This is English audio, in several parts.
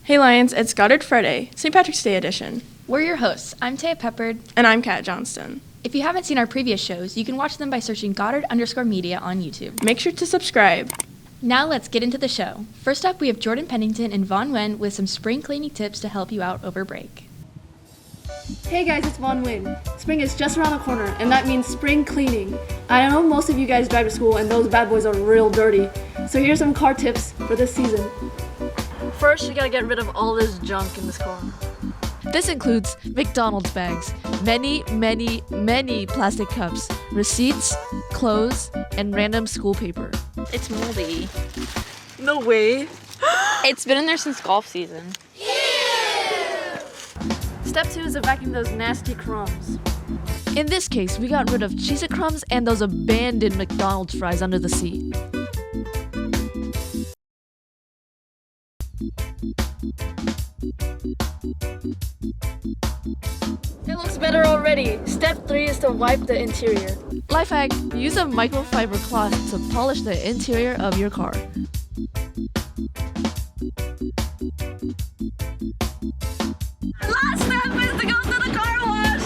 Hey Lions, it's Goddard Friday, St. Patrick's Day edition. We're your hosts. I'm Taya Peppard. And I'm Kat Johnston. If you haven't seen our previous shows, you can watch them by searching Goddard_media on YouTube. Make sure to subscribe. Now let's get into the show. First up, we have Jordan Pennington and Vaughn Nguyen with some spring cleaning tips to help you out over break. Hey guys, it's Vaughn Nguyen. Spring is just around the corner, and that means spring cleaning. I know most of you guys drive to school, and those bad boys are real dirty. So here's some car tips for this season. First, you gotta get rid of all this junk in this car. This includes McDonald's bags, many plastic cups, receipts, clothes, and random school paper. It's moldy. No way. It's been in there since golf season. Step 2 is to vacuum those nasty crumbs. In this case, we got rid of Cheez-It crumbs and those abandoned McDonald's fries under the seat. It looks better already. Step 3 is to wipe the interior. Life hack, use a microfiber cloth to polish the interior of your car. Last step is to go to the car wash.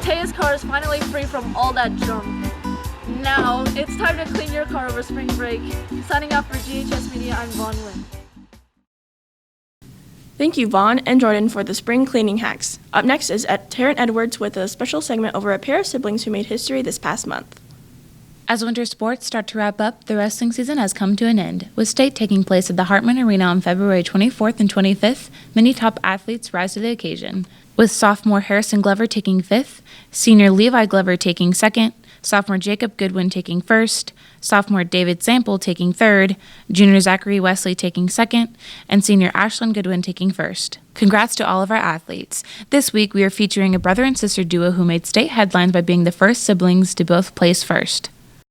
Taya's car is finally free from all that junk. Now, it's time to clean your car over spring break. Signing off for GHS Media, I'm Vaughn Nguyen. Thank you, Vaughn and Jordan, for the spring cleaning hacks. Up next is Taryn Edwards with a special segment over a pair of siblings who made history this past month. As winter sports start to wrap up, the wrestling season has come to an end. With state taking place at the Hartman Arena on February 24th and 25th, many top athletes rise to the occasion. With sophomore Harrison Glover taking 5th, senior Levi Glover taking 2nd, sophomore Jacob Goodwin taking 1st, sophomore David Sample taking 3rd, junior Zachary Wesley taking 2nd, and senior Ashlyn Goodwin taking 1st. Congrats to all of our athletes. This week we are featuring a brother and sister duo who made state headlines by being the first siblings to both place first.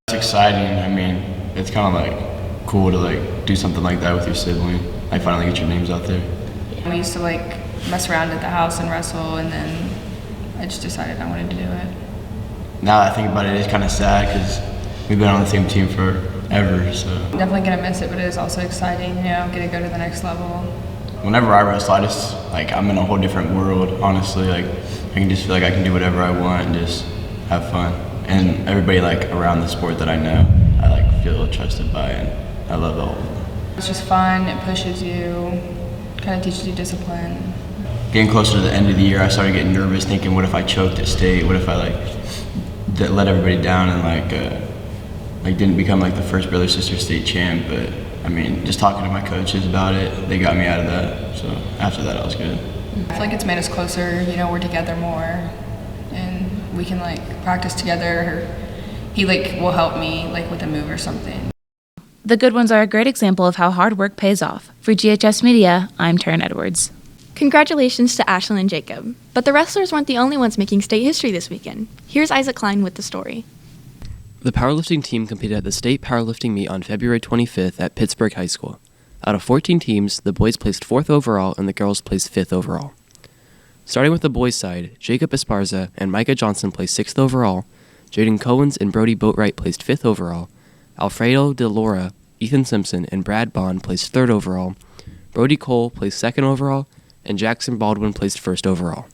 It's exciting. I mean, it's kind of like cool to do something like that with your sibling. Finally get your names out there. We used to mess around at the house and wrestle, and then I just decided I wanted to do it. Now that I think about it, it's kind of sad because we've been on the same team forever. So Definitely gonna miss it, but it is also exciting. Get to go to the next level. whenever I wrestle, I'm in a whole different world. Honestly, I can just feel like I can do whatever I want and just have fun. And everybody around the sport that I know, I feel trusted by, and I love all of them. It's just fun. It pushes you, kind of teaches you discipline. Getting closer to the end of the year, I started getting nervous, thinking, what if I choked at state? What if I let everybody down and didn't become the first brother sister state champ? But I mean, just talking to my coaches about it, they got me out of that. So after that, I was good. I feel like it's made us closer. We're together more, and we can practice together. He will help me with a move or something. The good ones are a great example of how hard work pays off. For GHS Media, I'm Taryn Edwards. Congratulations to Ashlyn and Jacob. But the wrestlers weren't the only ones making state history this weekend. Here's Isaac Klein with the story. The powerlifting team competed at the state powerlifting meet on February 25th at Pittsburgh High School. Out of 14 teams, the boys placed 4th overall and the girls placed 5th overall. Starting with the boys' side, Jacob Esparza and Micah Johnson placed 6th overall, Jaden Cohens and Brody Boatwright placed 5th overall, Alfredo De Laura, Ethan Simpson, and Brad Bond placed 3rd overall, Brody Cole placed 2nd overall, and Jackson Baldwin placed 1st overall.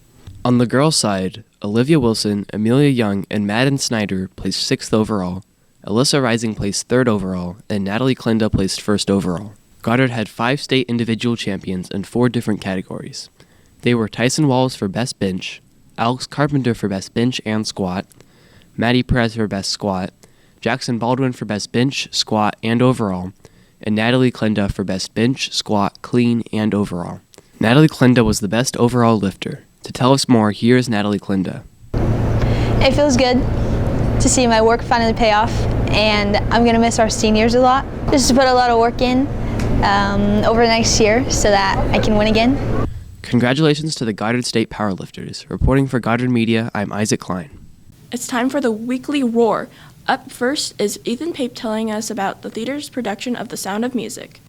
On the girls' side, Olivia Wilson, Amelia Young, and Madden Snyder placed 6th overall, Alyssa Rising placed 3rd overall, and Natalie Klinda placed 1st overall. Goddard had 5 state individual champions in 4 different categories. They were Tyson Wallace for Best Bench, Alex Carpenter for Best Bench and Squat, Maddie Perez for Best Squat, Jackson Baldwin for Best Bench, Squat, and Overall, and Natalie Klinda for Best Bench, Squat, Clean, and Overall. Natalie Klinda was the best overall lifter. To tell us more, here is Natalie Klinda. It feels good to see my work finally pay off, and I'm going to miss our seniors a lot. Just to put a lot of work in over the next year so that I can win again. Congratulations to the Goddard State Powerlifters. Reporting for Goddard Media, I'm Isaac Klein. It's time for the weekly roar. Up first is Ethan Pape telling us about the theater's production of The Sound of Music.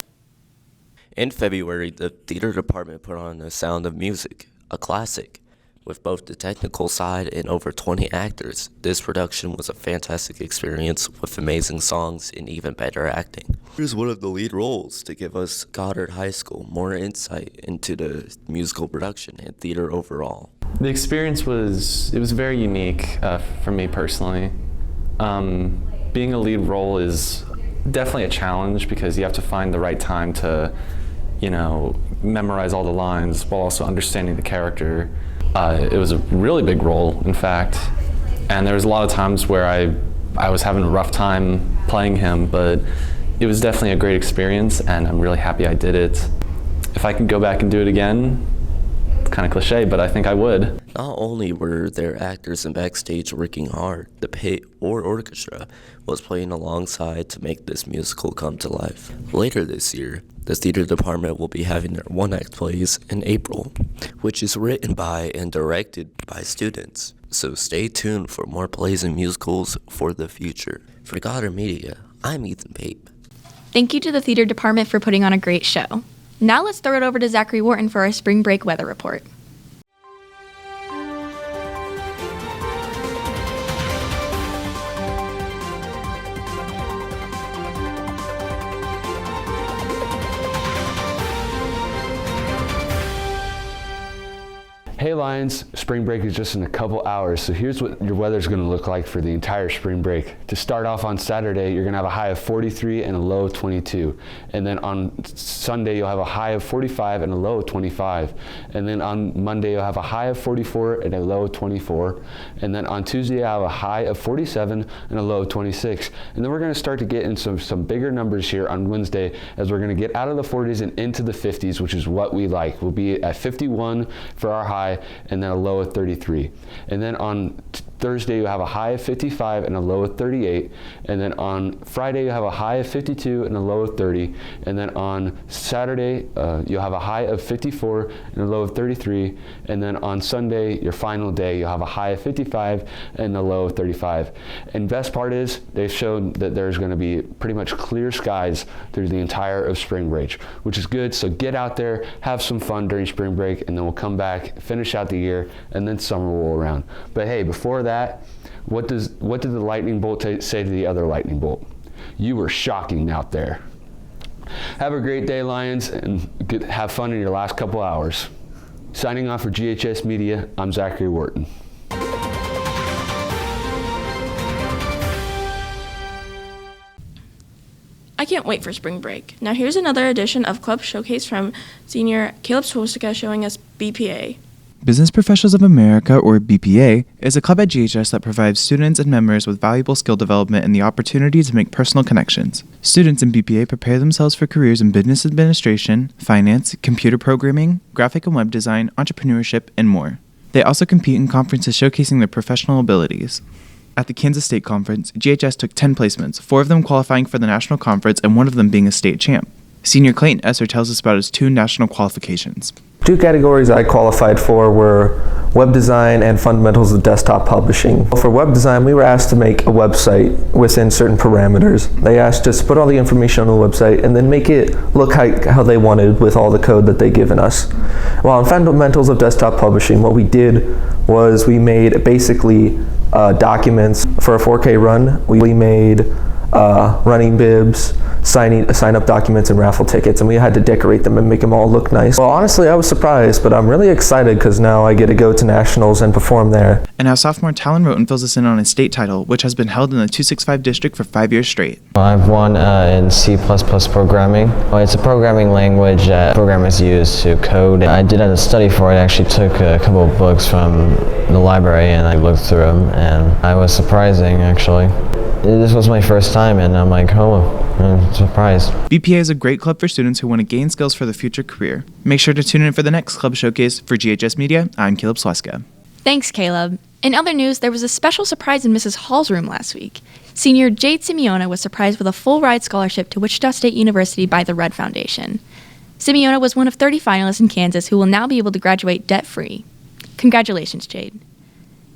In February, the theater department put on The Sound of Music, a classic, with both the technical side and over 20 actors. This production was a fantastic experience with amazing songs and even better acting. Here's one of the lead roles to give us Goddard High School more insight into the musical production and theater overall. The experience was very unique for me personally. Being a lead role is definitely a challenge because you have to find the right time to, memorize all the lines while also understanding the character. It was a really big role, in fact, and there was a lot of times where I was having a rough time playing him, but it was definitely a great experience, and I'm really happy I did it. If I could go back and do it again, it's kind of cliche, but I think I would. Not only were there actors in backstage working hard, the pit or orchestra was playing alongside to make this musical come to life. Later this year, the theater department will be having their one-act plays in April, which is written by and directed by students. So stay tuned for more plays and musicals for the future. For Goddard Media, I'm Ethan Pape. Thank you to the theater department for putting on a great show. Now let's throw it over to Zachary Wharton for our spring break weather report. Hey Lions, spring break is just in a couple hours, so here's what your weather's going to look like for the entire spring break. To start off on Saturday, you're going to have a high of 43 and a low of 22. And then on Sunday, you'll have a high of 45 and a low of 25. And then on Monday, you'll have a high of 44 and a low of 24. And then on Tuesday, you'll have a high of 47 and a low of 26. And then we're going to start to get in some bigger numbers here on Wednesday as we're going to get out of the 40s and into the 50s, which is what we like. We'll be at 51 for our high, and then a low of 33. And then on Thursday, you'll have a high of 55 and a low of 38. And then on Friday, you'll have a high of 52 and a low of 30. And then on Saturday, you'll have a high of 54 and a low of 33. And then on Sunday, your final day, you'll have a high of 55 and a low of 35. And best part is, they've shown that there's going to be pretty much clear skies through the entire of spring break, which is good. So get out there, have some fun during spring break, and then we'll come back, finish out the year, and then summer will roll around. But hey, before that, what did the lightning bolt say to the other lightning bolt? You were shocking out there. Have a great day, Lions, and have fun in your last couple hours. Signing off for GHS Media, I'm Zachary Wharton. I can't wait for spring break. Now here's another edition of Club Showcase from senior Caleb Swosika showing us BPA. Business Professionals of America, or BPA, is a club at GHS that provides students and members with valuable skill development and the opportunity to make personal connections. Students in BPA prepare themselves for careers in business administration, finance, computer programming, graphic and web design, entrepreneurship, and more. They also compete in conferences showcasing their professional abilities. At the Kansas State Conference, GHS took 10 placements, 4 of them qualifying for the national conference and 1 of them being a state champ. Senior Clayton Esser tells us about his 2 national qualifications. 2 categories I qualified for were web design and fundamentals of desktop publishing. For web design, we were asked to make a website within certain parameters. They asked us to put all the information on the website and then make it look how they wanted with all the code that they'd given us. While in fundamentals of desktop publishing, what we did was we made basically documents for a 4K run. We made running bibs, sign-up documents, and raffle tickets, and we had to decorate them and make them all look nice. Well, honestly, I was surprised, but I'm really excited because now I get to go to nationals and perform there. And now sophomore Talon Roten fills us in on his state title, which has been held in the 265 district for 5 years straight. I've won in C++ programming. It's a programming language that programmers use to code. I did a study for it. I actually took a couple of books from the library and I looked through them, and I was surprising, actually. This was my first time, and I'm like, oh, I'm surprised. BPA is a great club for students who want to gain skills for the future career. Make sure to tune in for the next club showcase. For GHS Media, I'm Caleb Sweska. Thanks, Caleb. In other news, there was a special surprise in Mrs. Hall's room last week. Senior Jade Simeona was surprised with a full-ride scholarship to Wichita State University by the Red Foundation. Simeona was one of 30 finalists in Kansas who will now be able to graduate debt-free. Congratulations, Jade.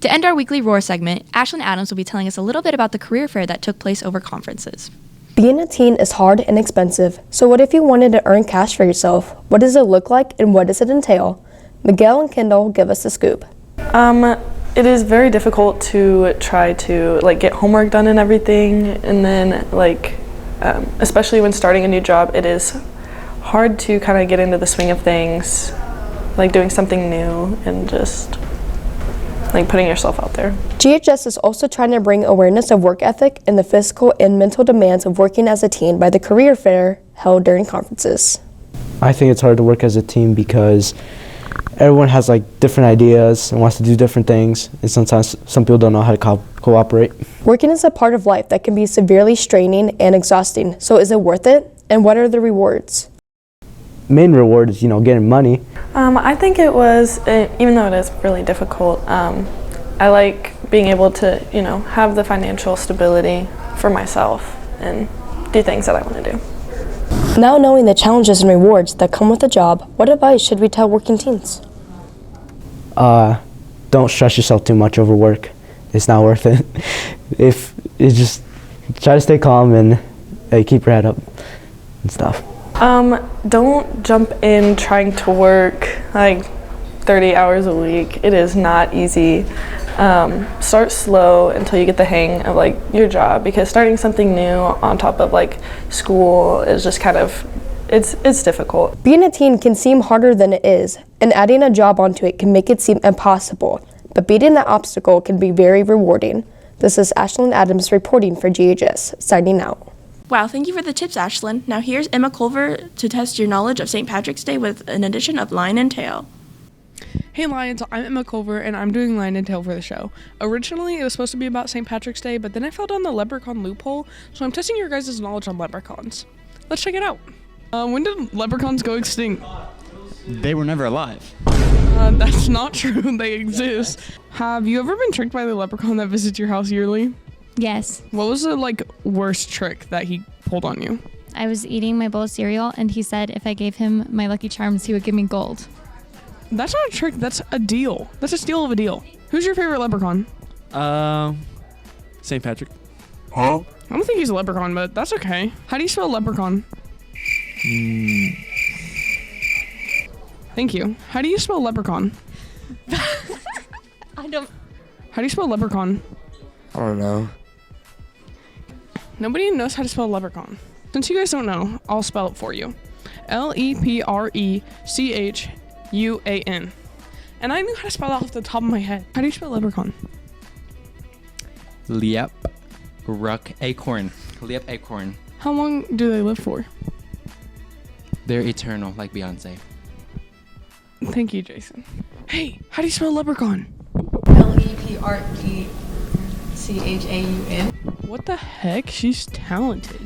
To end our weekly Roar segment, Ashlyn Adams will be telling us a little bit about the career fair that took place over conferences. Being a teen is hard and expensive, so what if you wanted to earn cash for yourself? What does it look like and what does it entail? Miguel and Kendall give us the scoop. It is very difficult to try to get homework done and everything, and then especially when starting a new job, it is hard to kind of get into the swing of things, doing something new and just putting yourself out there. GHS is also trying to bring awareness of work ethic and the physical and mental demands of working as a team by the career fair held during conferences. I think it's hard to work as a team because everyone has different ideas and wants to do different things, and sometimes some people don't know how to cooperate. Working is a part of life that can be severely straining and exhausting, so is it worth it? And what are the rewards? Main reward is, getting money. I think it was, even though it is really difficult, I like being able to, have the financial stability for myself and do things that I want to do. Now knowing the challenges and rewards that come with a job, what advice should we tell working teens? Don't stress yourself too much over work. It's not worth it. If it's just try to stay calm and keep your head up and stuff. Don't jump in trying to work 30 hours a week. It is not easy. Start slow until you get the hang of your job, because starting something new on top of school is just kind of it's difficult. Being a teen can seem harder than it is, and adding a job onto it can make it seem impossible, but beating that obstacle can be very rewarding. This is Ashlyn Adams reporting for GHS, signing out. Wow, thank you for the tips, Ashlyn. Now here's Emma Culver to test your knowledge of St. Patrick's Day with an edition of Lion and Tail. Hey Lions, I'm Emma Culver and I'm doing Lion and Tail for the show. Originally it was supposed to be about St. Patrick's Day, but then I fell down the leprechaun loophole, so I'm testing your guys' knowledge on leprechauns. Let's check it out. When did leprechauns go extinct? They were never alive. That's not true, they exist. Have you ever been tricked by the leprechaun that visits your house yearly? Yes. What was the worst trick that he pulled on you? I was eating my bowl of cereal and he said if I gave him my Lucky Charms, he would give me gold. That's not a trick, that's a deal. That's a steal of a deal. Who's your favorite leprechaun? St. Patrick. Huh? I don't think he's a leprechaun, but that's okay. How do you spell leprechaun? Thank you. How do you spell leprechaun? I don't... How do you spell leprechaun? I don't know. Nobody knows how to spell leprechaun. Since you guys don't know, I'll spell it for you. Leprechaun. And I knew how to spell that off the top of my head. How do you spell leprechaun? Liep, ruck, acorn. Liep, acorn. How long do they live for? They're eternal, like Beyonce. Thank you, Jason. Hey, how do you spell leprechaun? Leprechaun. What the heck? She's talented.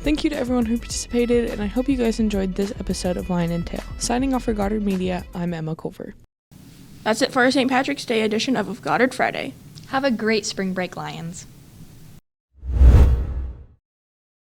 Thank you to everyone who participated, and I hope you guys enjoyed this episode of Lion and Tail. Signing off for Goddard Media, I'm Emma Culver. That's it for our St. Patrick's Day edition of Goddard Friday. Have a great spring break, Lions.